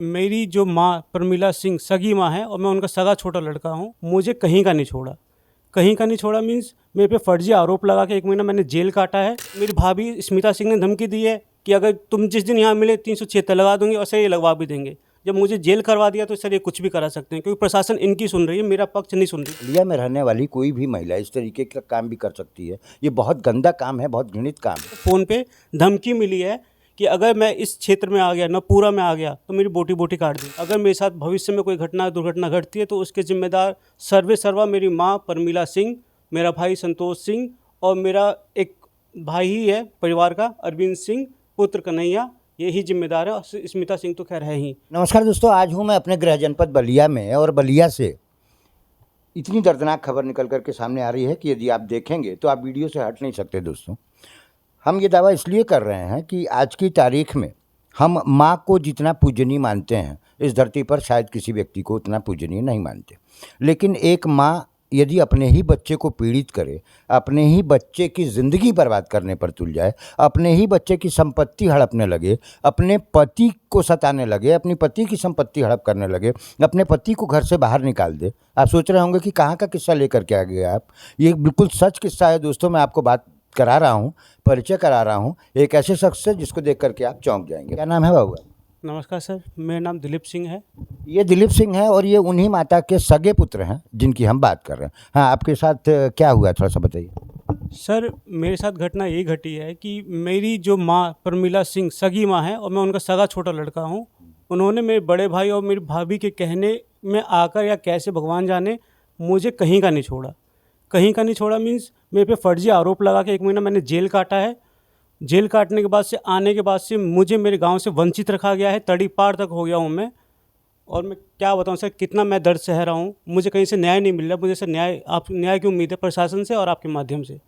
मेरी जो माँ प्रमिला सिंह सगी माँ है और मैं उनका सगा छोटा लड़का हूँ। मुझे कहीं का नहीं छोड़ा, कहीं का नहीं छोड़ा मीन्स मेरे पे फर्जी आरोप लगा के 1 महीना मैंने जेल काटा है। मेरी भाभी स्मिता सिंह ने धमकी दी है कि अगर तुम जिस दिन यहाँ मिले 376 लगा दूंगी और सर ये लगवा भी देंगे। जब मुझे जेल करवा दिया तो सर ये कुछ भी करा सकते हैं, क्योंकि प्रशासन इनकी सुन रही है, मेरा पक्ष नहीं सुन रही। इंडिया में रहने वाली कोई भी महिला इस तरीके का काम भी कर सकती है। ये बहुत गंदा काम है, बहुत घृणित काम है। फ़ोन पे धमकी मिली है कि अगर मैं इस क्षेत्र में आ गया, नपूरा में आ गया, तो मेरी बोटी बोटी काट दी। अगर मेरे साथ भविष्य में कोई दुर्घटना घटती है तो उसके जिम्मेदार सर्वे सर्वा मेरी माँ प्रमिला सिंह, मेरा भाई संतोष सिंह और मेरा एक भाई ही है परिवार का, अरविंद सिंह पुत्र कन्हैया, यही जिम्मेदार है। और स्मिता सिंह तो खैर है ही। नमस्कार दोस्तों, आज हूँ मैं अपने गृह जनपद बलिया में और बलिया से इतनी दर्दनाक खबर निकल कर के सामने आ रही है कि यदि आप देखेंगे तो आप वीडियो से हट नहीं सकते। दोस्तों, हम ये दावा इसलिए कर रहे हैं कि आज की तारीख में हम माँ को जितना पूजनीय मानते हैं, इस धरती पर शायद किसी व्यक्ति को उतना पूजनीय नहीं मानते। लेकिन एक माँ यदि अपने ही बच्चे को पीड़ित करे, अपने ही बच्चे की ज़िंदगी बर्बाद करने पर तुल जाए, अपने ही बच्चे की संपत्ति हड़पने लगे, अपने पति को सताने लगे, अपनी पति की संपत्ति हड़प करने लगे, अपने पति को घर से बाहर निकाल दे, आप सोच रहे होंगे कि कहाँ का किस्सा लेकर के आ गए आप। ये बिल्कुल सच किस्सा है दोस्तों। मैं आपको बात करा रहा हूँ, परिचय करा रहा हूँ एक ऐसे शख्स से जिसको देख करके आप चौंक जाएंगे। क्या नाम है बाबू? नमस्कार सर, मेरा नाम दिलीप सिंह है। ये दिलीप सिंह है और ये उन्हीं माता के सगे पुत्र हैं जिनकी हम बात कर रहे हैं। हाँ, आपके साथ क्या हुआ, थोड़ा सा बताइए। सर मेरे साथ घटना ये घटी है कि मेरी जो माँ प्रमिला सिंह सगी माँ है और मैं उनका सगा छोटा लड़का हूँ। उन्होंने मेरे बड़े भाई और मेरी भाभी के कहने में आकर या कैसे भगवान जाने मुझे कहीं का नहीं छोड़ा, कहीं का नहीं छोड़ा मीन्स मेरे पे फर्जी आरोप लगा के 1 महीना मैंने जेल काटा है। जेल काटने के बाद से आने के बाद से मुझे मेरे गांव से वंचित रखा गया है, तड़ी पार तक हो गया हूँ मैं। और मैं क्या बताऊँ सर, कितना मैं दर्द सह रहा हूँ। मुझे कहीं से न्याय नहीं मिल रहा। मुझे सर न्याय की उम्मीद है प्रशासन से और आपके माध्यम से।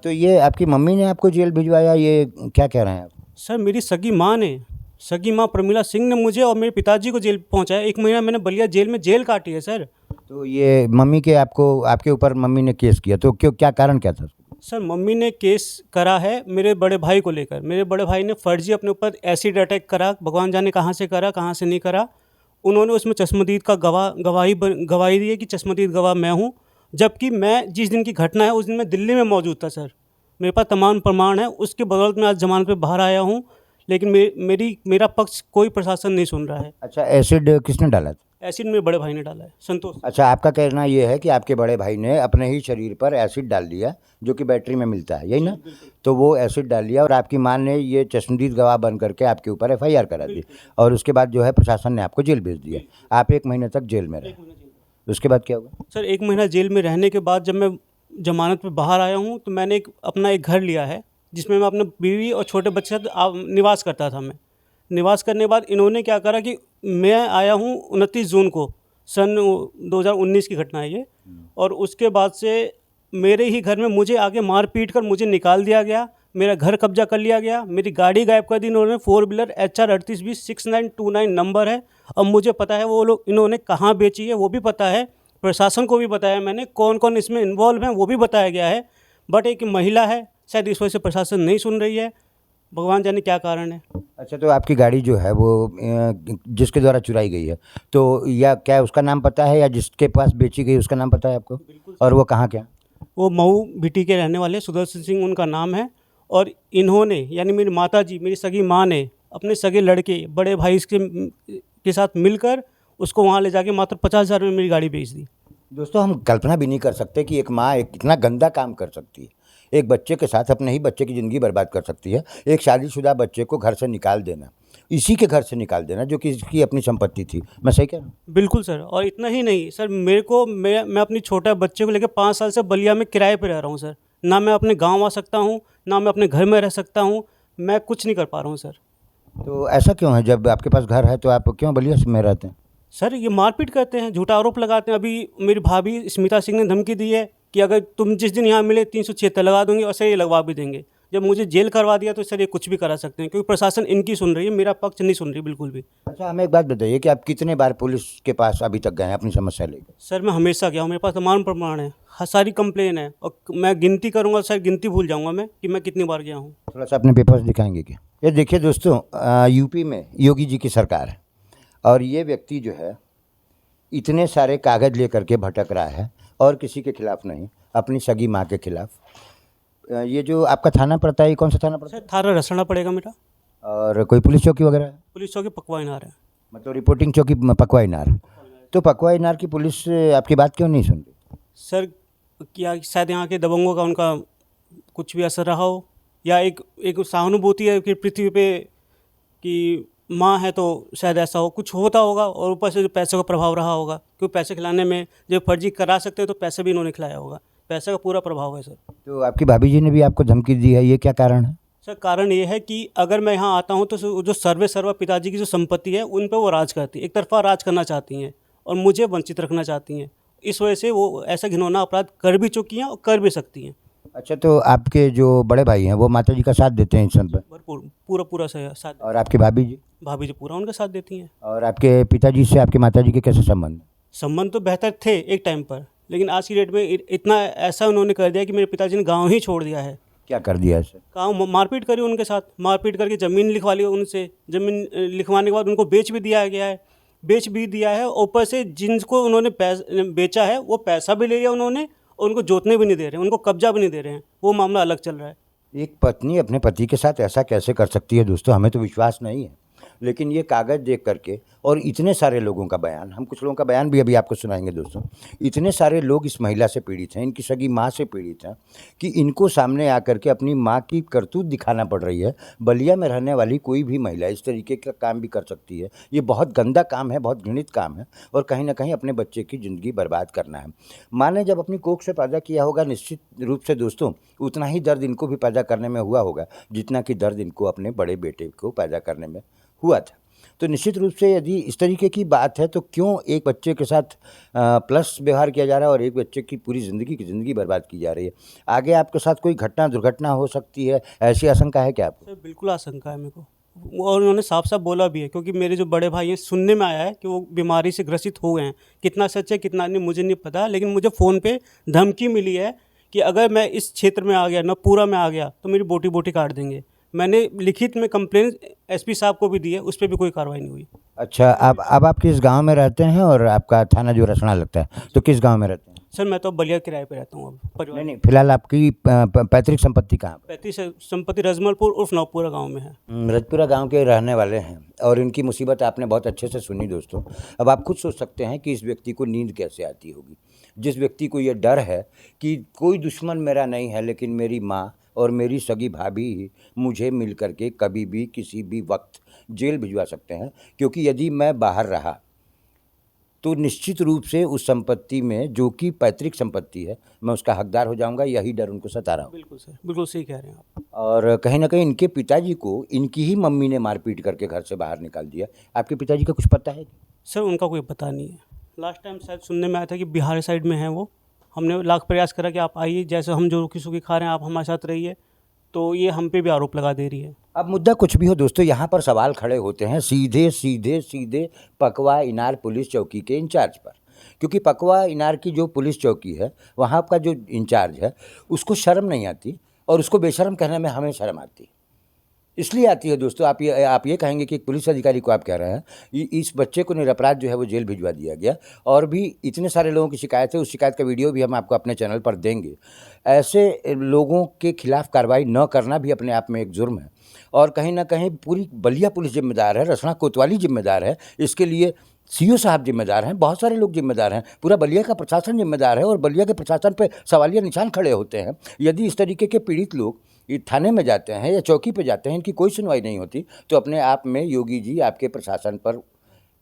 तो ये आपकी मम्मी ने आपको जेल भिजवाया, ये क्या कह रहे हैं आप? सर मेरी सगी माँ प्रमिला सिंह ने मुझे और मेरे पिताजी को जेल पहुँचाया। 1 महीना मैंने बलिया जेल में जेल काटी है सर। तो ये मम्मी के आपके ऊपर मम्मी ने केस किया, तो क्यों, क्या कारण क्या था? सर मम्मी ने केस करा है मेरे बड़े भाई को लेकर। मेरे बड़े भाई ने फर्जी अपने ऊपर एसिड अटैक करा, भगवान जाने कहाँ से करा कहाँ से नहीं करा। उन्होंने उसमें चश्मदीद का गवाही दी है कि चश्मदीद गवाह मैं हूँ, जबकि मैं जिस दिन की घटना है उस दिन मैं दिल्ली में मौजूद था सर। मेरे पास तमाम प्रमाण है, उसके बदौलत मैं आज जमानत पे बाहर आया हूँ। लेकिन मेरा पक्ष कोई प्रशासन नहीं सुन रहा है। अच्छा, एसिड किसने डाला था? एसिड मेरे बड़े भाई ने डाला है, संतोष। अच्छा, आपका कहना ये है कि आपके बड़े भाई ने अपने ही शरीर पर एसिड डाल दिया, जो कि बैटरी में मिलता है, यही ना? तो वो एसिड डाल दिया और आपकी मां ने ये चश्मदीद गवाह बन करके आपके ऊपर FIR करा दी और उसके बाद जो है प्रशासन ने आपको जेल भेज दिया। आप 1 महीने तक जेल में रहे, उसके बाद क्या हुआ? सर 1 महीना जेल में रहने के बाद जब मैं जमानत पे बाहर आया हूँ तो मैंने अपना एक घर लिया है, जिसमें मैं अपने बीवी और छोटे बच्चे के साथ निवास करता था। मैं निवास करने के बाद इन्होंने क्या करा कि मैं आया हूँ 29 जून को, सन 2019 की घटना है ये। और उसके बाद से मेरे ही घर में मुझे आगे मार पीट कर मुझे निकाल दिया गया, मेरा घर कब्जा कर लिया गया, मेरी गाड़ी गायब कर दी इन्होंने। 4 व्हीलर HR 3820 6929 नंबर है। अब मुझे पता है वो लोग इन्होंने कहाँ बेची है, वो भी पता है। प्रशासन को भी बताया मैंने, कौन कौन इसमें इन्वॉल्व हैं वो भी बताया गया है। बट एक महिला है, शायद इस वजह से प्रशासन नहीं सुन रही है। भगवान जाने क्या कारण है। अच्छा, तो आपकी गाड़ी जो है वो जिसके द्वारा चुराई गई है, तो या क्या उसका नाम पता है, या जिसके पास बेची गई उसका नाम पता है आपको? और वो कहाँ क्या? वो मऊ भिटी के रहने वाले सुदर्शन सिंह उनका नाम है। और इन्होंने यानी मेरी माताजी, मेरी सगी माँ ने अपने सगे लड़के बड़े भाई के साथ मिलकर उसको वहाँ ले जाके मात्र 50,000 में मेरी गाड़ी बेच दी। दोस्तों, हम कल्पना भी नहीं कर सकते कि एक माँ एक इतना गंदा काम कर सकती है। एक बच्चे के साथ अपने ही बच्चे की ज़िंदगी बर्बाद कर सकती है। एक शादीशुदा बच्चे को घर से निकाल देना, इसी के घर से निकाल देना जो कि इसकी अपनी संपत्ति थी। मैं सही कह रहा हूँ? बिल्कुल सर। और इतना ही नहीं सर, मैं अपनी छोटा बच्चे को लेकर 5 साल से बलिया में किराए पे रह रहा हूँ सर। ना मैं अपने गांव आ सकता हूँ, ना मैं अपने घर में रह सकता हूँ। मैं कुछ नहीं कर पा रहा हूँ सर। तो ऐसा क्यों है? जब आपके पास घर है तो आप क्यों बलिया में रहते हैं? सर ये मारपीट करते हैं, झूठा आरोप लगाते हैं। अभी मेरी भाभी स्मिता सिंह ने धमकी दी है कि अगर तुम जिस दिन यहाँ मिले 376 लगा दूंगी और सर ये लगवा भी देंगे। जब मुझे जेल करवा दिया तो सर ये कुछ भी करा सकते हैं, क्योंकि प्रशासन इनकी सुन रही है, मेरा पक्ष नहीं सुन रही बिल्कुल भी। अच्छा, हमें एक बात बताइए कि आप कितने बार पुलिस के पास अभी तक गए हैं अपनी समस्या लेकर? सर मैं हमेशा गया हूँ, मेरे पास तमाम प्रमाण है, सारी कंप्लेन है। और मैं गिनती करूँगा सर, गिनती भूल जाऊँगा मैं कि मैं कितनी बार गया हूँ। थोड़ा सा अपने पेपर्स दिखाएंगे क्या? ये देखिए दोस्तों, यूपी में योगी जी की सरकार है और ये व्यक्ति जो है इतने सारे कागज़ लेकर के भटक रहा है और किसी के खिलाफ नहीं, अपनी सगी माँ के खिलाफ। ये जो आपका थाना पड़ता है, ये कौन सा थाना पड़ता सर थाना रसना पड़ेगा मेरा। है? और कोई पुलिस चौकी वगैरह है? पुलिस चौकी पकवाई नार है। मतलब रिपोर्टिंग चौकी पकवाई नार। तो पकवाई नार की पुलिस आपकी बात क्यों नहीं सुनती? सर क्या शायद यहाँ के दबंगों का उनका कुछ भी असर रहा हो, या एक सहानुभूति है कि पृथ्वी पे कि माँ है तो शायद ऐसा हो, कुछ होता होगा। और ऊपर से जो पैसे का प्रभाव रहा होगा, क्योंकि पैसे खिलाने में जो फर्जी करा सकते हैं तो पैसे भी इन्होंने खिलाया होगा, पैसे का पूरा प्रभाव है सर। तो आपकी भाभी जी ने भी आपको धमकी दी है, ये क्या कारण है? सर कारण ये है कि अगर मैं यहाँ आता हूँ तो जो सर्वा पिताजी की जो संपत्ति है उन पर वो राज करती है, एक तरफा राज करना चाहती हैं और मुझे वंचित रखना चाहती हैं। इस वजह से वो ऐसा घिनौना अपराध कर भी चुकी हैं और कर भी सकती हैं। अच्छा, तो आपके जो बड़े भाई हैं वो माता जी का साथ देते हैं इस सब पर? भरपूर पूरा पूरा साथ। और आपकी भाभी जी? भाभी जी पूरा उनका साथ देती हैं। और आपके पिताजी से आपकी माता जी के कैसे संबंध हैं? संबंध तो बेहतर थे एक टाइम पर, लेकिन आज की डेट में इतना ऐसा उन्होंने कर दिया कि मेरे पिताजी ने गाँव ही छोड़ दिया है। क्या कर दिया ऐसे? गाँव मारपीट करी उनके साथ, मारपीट करके ज़मीन लिखवा ली उनसे। ज़मीन लिखवाने के बाद उनको बेच भी दिया गया है, बेच भी दिया है। ऊपर से जिनको उन्होंने बेचा है वो पैसा भी ले लिया उन्होंने, और उनको जोतने भी नहीं दे रहे हैं, उनको कब्जा भी नहीं दे रहे हैं। वो मामला अलग चल रहा है। एक पत्नी अपने पति के साथ ऐसा कैसे कर सकती है दोस्तों, हमें तो विश्वास नहीं है। लेकिन ये कागज़ देख करके और इतने सारे लोगों का बयान, हम कुछ लोगों का बयान भी अभी आपको सुनाएंगे दोस्तों। इतने सारे लोग इस महिला से पीड़ित हैं, इनकी सगी माँ से पीड़ित हैं कि इनको सामने आकर के अपनी माँ की करतूत दिखाना पड़ रही है। बलिया में रहने वाली कोई भी महिला इस तरीके का काम भी कर सकती है। ये बहुत गंदा काम है, बहुत घृणित काम है और कहीं ना कहीं अपने बच्चे की ज़िंदगी बर्बाद करना है। माँ ने जब अपनी कोख से पैदा किया होगा, निश्चित रूप से दोस्तों उतना ही दर्द इनको भी पैदा करने में हुआ होगा जितना कि दर्द इनको अपने बड़े बेटे को पैदा करने में हुआ था। तो निश्चित रूप से यदि इस तरीके की बात है तो क्यों एक बच्चे के साथ प्लस व्यवहार किया जा रहा है और एक बच्चे की पूरी ज़िंदगी की ज़िंदगी बर्बाद की जा रही है? आगे आपके साथ कोई दुर्घटना हो सकती है, ऐसी आशंका है क्या आपको? सर बिल्कुल आशंका है मेरे को, और उन्होंने साफ साफ बोला भी है। क्योंकि मेरे जो बड़े भाई हैं, सुनने में आया है कि वो बीमारी से ग्रसित हो गए हैं। कितना सच है कितना नहीं मुझे नहीं पता, लेकिन मुझे फ़ोन पे धमकी मिली है कि अगर मैं इस क्षेत्र में आ गया, नवपुरा में आ गया, तो मेरी बोटी बोटी काट देंगे। मैंने लिखित में कंप्लेन एसपी साहब को भी दी है, उस पर भी कोई कार्रवाई नहीं हुई। अच्छा, अब आप किस गांव में रहते हैं और आपका थाना जो रसना लगता है, तो किस गांव में रहते हैं? सर मैं तो बलिया किराए पे रहता हूँ अब परिवार। नहीं, फिलहाल आपकी पैतृक संपत्ति कहाँ पर? 35 संपत्ति रजमलपुर उर्फ नवपुरा गाँव में है। रजपुरा गांव के रहने वाले हैं और इनकी मुसीबत आपने बहुत अच्छे से सुनी दोस्तों। अब आप खुद सोच सकते हैं कि इस व्यक्ति को नींद कैसे आती होगी, जिस व्यक्ति को ये डर है कि कोई दुश्मन मेरा नहीं है लेकिन मेरी माँ और मेरी सगी भाभी ही मुझे मिल करके कभी भी किसी भी वक्त जेल भिजवा सकते हैं, क्योंकि यदि मैं बाहर रहा तो निश्चित रूप से उस संपत्ति में, जो कि पैतृक संपत्ति है, मैं उसका हकदार हो जाऊंगा। यही डर उनको सता रहा हूँ। बिल्कुल सर, बिल्कुल सही कह रहे हैं आप। और कहीं ना कहीं इनके पिताजी को इनकी ही मम्मी ने मारपीट करके घर से बाहर निकाल दिया। आपके पिताजी का कुछ पता है? सर उनका कोई पता नहीं है। लास्ट टाइम शायद सुनने में आया था कि बिहार साइड में है वो। हमने लाख प्रयास करा कि आप आइए, जैसे हम जो रुखी सुखी खा रहे हैं आप हमारे साथ रहिए, तो ये हम पे भी आरोप लगा दे रही है। अब मुद्दा कुछ भी हो दोस्तों, यहाँ पर सवाल खड़े होते हैं सीधे सीधे सीधे पकवा इनार पुलिस चौकी के इंचार्ज पर, क्योंकि पकवा इनार की जो पुलिस चौकी है वहाँ का जो इंचार्ज है उसको शर्म नहीं आती और उसको बेशर्म कहने में हमें शर्म आती है। इसलिए आती है दोस्तों, आप ये कहेंगे कि एक पुलिस अधिकारी को आप कह रहे हैं इस बच्चे को निरपराध जो है वो जेल भिजवा दिया गया, और भी इतने सारे लोगों की शिकायत है। उस शिकायत का वीडियो भी हम आपको अपने चैनल पर देंगे। ऐसे लोगों के खिलाफ कार्रवाई न करना भी अपने आप में एक जुर्म है और कहीं ना कहीं पूरी बलिया पुलिस जिम्मेदार है, रसना कोतवाली जिम्मेदार है, इसके लिए सीओ साहब जिम्मेदार हैं, बहुत सारे लोग जिम्मेदार हैं, पूरा बलिया का प्रशासन जिम्मेदार है और बलिया के प्रशासन पर सवालिया निशान खड़े होते हैं। यदि इस तरीके के पीड़ित लोग ये थाने में जाते हैं या चौकी पे जाते हैं, इनकी कोई सुनवाई नहीं होती, तो अपने आप में योगी जी आपके प्रशासन पर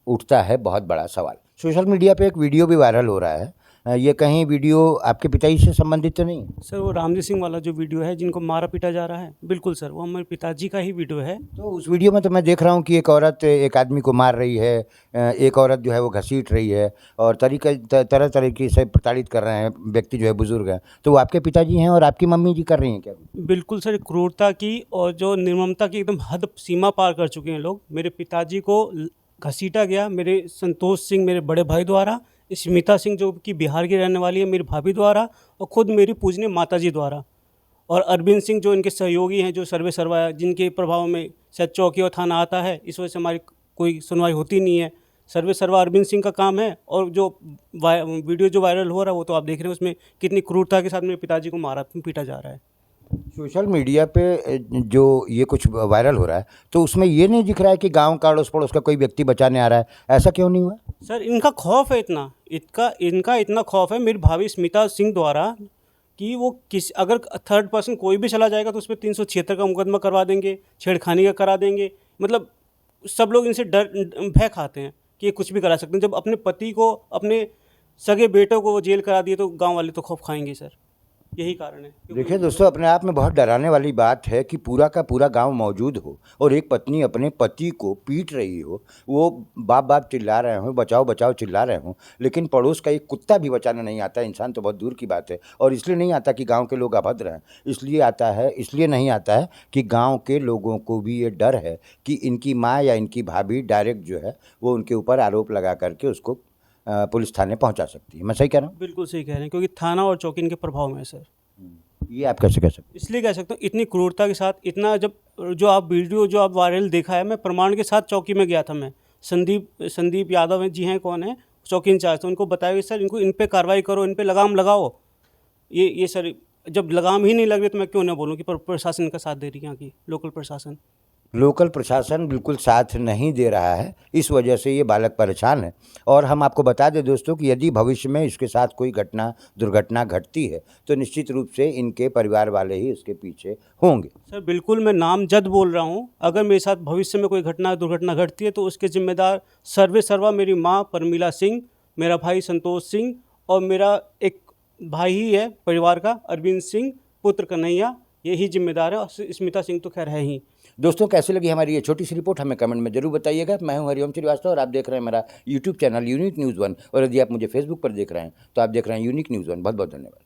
उठता है बहुत बड़ा सवाल। सोशल मीडिया पे एक वीडियो भी वायरल हो रहा है, ये कहीं वीडियो आपके पिताजी से संबंधित तो नहीं? सर वो रामजी सिंह वाला जो वीडियो है जिनको मारा पीटा जा रहा है, बिल्कुल सर वो हमारे पिताजी का ही वीडियो है। तो उस वीडियो में तो मैं देख रहा हूँ कि एक औरत एक आदमी को मार रही है, एक औरत जो है वो घसीट रही है और तरह तरीके से प्रताड़ित कर रहे हैं व्यक्ति जो है, बुजुर्ग हैं। तो वो आपके पिताजी हैं और आपकी मम्मी जी कर रही हैं क्या? बिल्कुल सर, क्रूरता की और जो निर्ममता की एकदम हद सीमा पार कर चुके हैं लोग। मेरे पिताजी को घसीटा गया मेरे संतोष सिंह मेरे बड़े भाई द्वारा, स्मिता सिंह जो कि बिहार की रहने वाली है मेरी भाभी द्वारा, और ख़ुद मेरी पूजनीय माताजी द्वारा, और अरविंद सिंह जो इनके सहयोगी हैं, जो सर्वे सर्वा जिनके प्रभाव में शायद चौकी और थाना आता है, इस वजह से हमारी कोई सुनवाई होती नहीं है। सर्वे सर्वा अरविंद सिंह का काम है। और जो वीडियो जो वायरल हो रहा है वो तो आप देख रहे हैं, उसमें कितनी क्रूरता के साथ मेरे पिताजी को मारा पीटा जा रहा है। सोशल मीडिया पे जो ये कुछ वायरल हो रहा है तो उसमें ये नहीं दिख रहा है कि गांव का अड़ोस पड़ोस का कोई व्यक्ति बचाने आ रहा है, ऐसा क्यों नहीं हुआ? सर इनका खौफ है, इनका इतना खौफ है मेरी भाभी स्मिता सिंह द्वारा कि वो अगर थर्ड पर्सन कोई भी चला जाएगा तो उस पर 376 का मुकदमा करवा देंगे, छेड़खानी का करा देंगे। मतलब सब लोग इनसे भय खाते हैं कि ये कुछ भी करा सकते हैं। जब अपने पति को, अपने सगे बेटों को वो जेल करा दिए तो गांव वाले तो खौफ खाएंगे सर, यही कारण है। देखिए दोस्तों, अपने आप में बहुत डराने वाली बात है कि पूरा का पूरा गांव मौजूद हो और एक पत्नी अपने पति को पीट रही हो, वो बाप बाप चिल्ला रहे हो, बचाओ बचाओ चिल्ला रहे हो, लेकिन पड़ोस का एक कुत्ता भी बचाने नहीं आता। इंसान तो बहुत दूर की बात है। और इसलिए नहीं आता कि गांव के लोग अभद्र हैं, इसलिए नहीं आता है कि गांव के लोगों को भी ये डर है कि इनकी माँ या इनकी भाभी डायरेक्ट जो है वो उनके ऊपर आरोप लगा करके उसको पुलिस थाने पहुंचा सकती है। मैं सही कह रहा हूँ? बिल्कुल सही कह रहे हैं, क्योंकि थाना और चौकी इनके प्रभाव में है सर। ये आप कैसे कह सकते हैं? इसलिए कह सकता हूँ, इतनी क्रूरता के साथ, इतना जब जो आप वीडियो जो आप वायरल देखा है, मैं प्रमाण के साथ चौकी में गया था। मैं संदीप यादव जी हैं, कौन है चौकी इंचार्ज, तो उनको बताया कि सर इनको इन पे कार्रवाई करो, इन पे लगाम लगाओ। ये सर जब लगाम ही नहीं लग रही तो मैं क्यों ना बोलूँ कि प्रशासन का साथ दे रही है, यहाँ की लोकल प्रशासन बिल्कुल साथ नहीं दे रहा है। इस वजह से ये बालक परेशान है। और हम आपको बता दें दोस्तों कि यदि भविष्य में इसके साथ कोई दुर्घटना घटती है तो निश्चित रूप से इनके परिवार वाले ही इसके पीछे होंगे। सर बिल्कुल, मैं नामजद बोल रहा हूँ। अगर मेरे साथ भविष्य में कोई दुर्घटना घटती है तो उसके जिम्मेदार सर्वे सर्वा मेरी माँ परमिला सिंह, मेरा भाई संतोष सिंह और मेरा एक भाई ही है परिवार का, अरविंद सिंह पुत्र कन्हैया, यही जिम्मेदार है। और स्मिता सिंह तो खैर है ही। दोस्तों, कैसी लगी हमारी ये छोटी सी रिपोर्ट हमें कमेंट में जरूर बताइएगा। मैं हूं हरिओम श्रीवास्तव और आप देख रहे हैं मेरा यूट्यूब चैनल यूनिक न्यूज़ 1। और यदि आप मुझे फेसबुक पर देख रहे हैं तो आप देख रहे हैं यूनिक न्यूज़ 1। बहुत बहुत धन्यवाद।